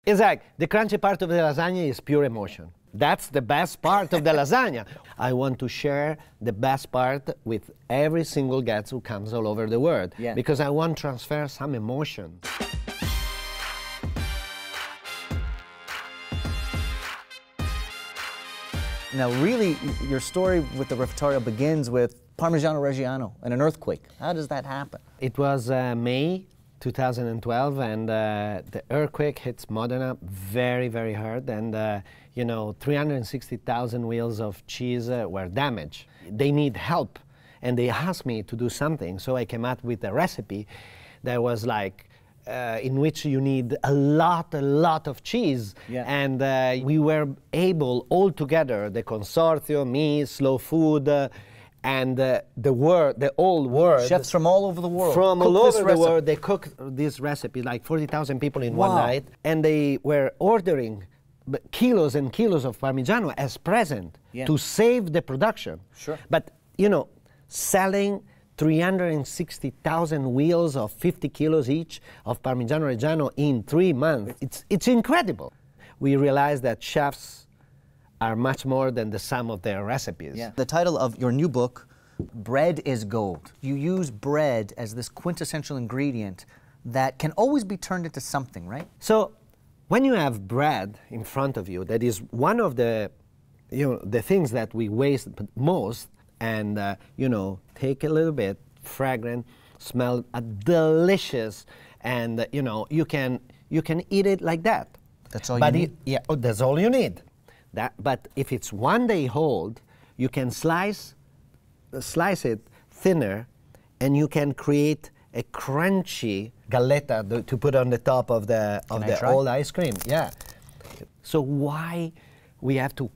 Exactly. The crunchy part of the lasagna is pure emotion. That's the best part of the lasagna. I want to share the best part with every single guest who comes all over the world, because I want to transfer some emotion. Now, really, your story with the Refectorio begins with Parmigiano Reggiano and an earthquake. How does that happen? It was May 2012, and the earthquake hits Modena very, very hard, and you know, 360,000 wheels of cheese were damaged. They need help, and they asked me to do something, so I came up with a recipe that was like, in which you need a lot of cheese. And we were able, all together, the Consortium, me, Slow Food, and the whole world. Chefs from all over the world. From all over the world, they cooked this recipe, like 40,000 people in one night, and they were ordering kilos and kilos of Parmigiano as present to save the production. But, you know, selling 360,000 wheels of 50 kilos each of Parmigiano Reggiano in 3 months, it's incredible. We realized that chefs are much more than the sum of their recipes. The title of your new book, Bread is Gold. You use bread as this quintessential ingredient that can always be turned into something, right? So, when you have bread in front of you, that is one of the, you know, the things that we waste most, and you know, take a little bit, fragrant, smell delicious, and you know, you can eat it like that. That's all you need? That's all you need. But if it's 1 day old, you can slice it thinner, and you can create a crunchy galletta to put on the top of the old ice cream. Yeah. So why we have to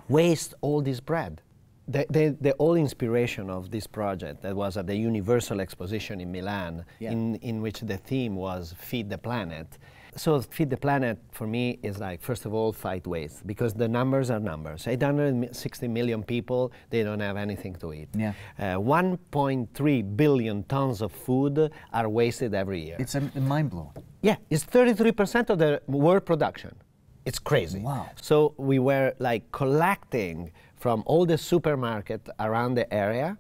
waste all this bread? The whole inspiration of this project that was at the Universal Exposition in Milan, in which the theme was Feed the Planet. So Feed the Planet for me is like, first of all, fight waste, because the numbers are numbers. 860 million people, they don't have anything to eat. 1.3 billion tons of food are wasted every year. It's mind-blowing. Yeah, it's 33% of the world production. It's crazy. Wow. So we were like collecting from all the supermarkets around the area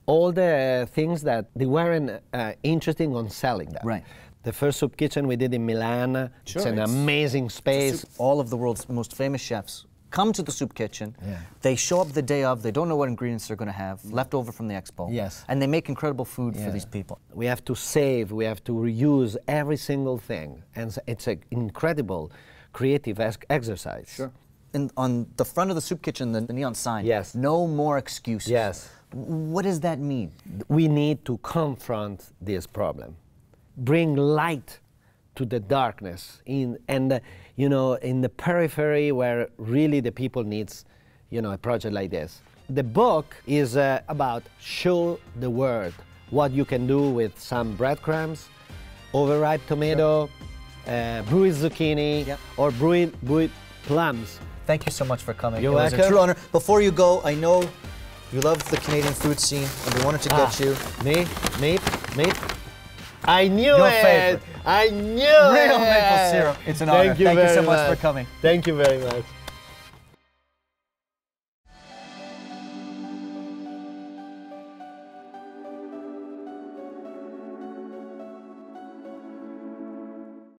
all the things that they weren't interested in selling them. Right. The first soup kitchen we did in Milan. It's an amazing space. All of the world's most famous chefs come to the soup kitchen. They show up the day of. They don't know what ingredients they're going to have, left over from the expo. And they make incredible food for these people. We have to save. We have to reuse every single thing. And it's an incredible creative exercise. And on the front of the soup kitchen, the neon sign, no more excuses. What does that mean? We need to confront this problem. Bring light to the darkness and you know, in the periphery where really the people needs, you know, a project like this. The book is about show the world what you can do with some breadcrumbs, overripe tomato, bruised zucchini, or bruised plums. Thank you so much for coming. You're welcome. It was a true honor. Before you go, I know you love the Canadian food scene, and we wanted to get you. Me. I knew Your it! favorite. I knew Real it! maple syrup. It's an honor. Thank you so much for coming. Thank you very much.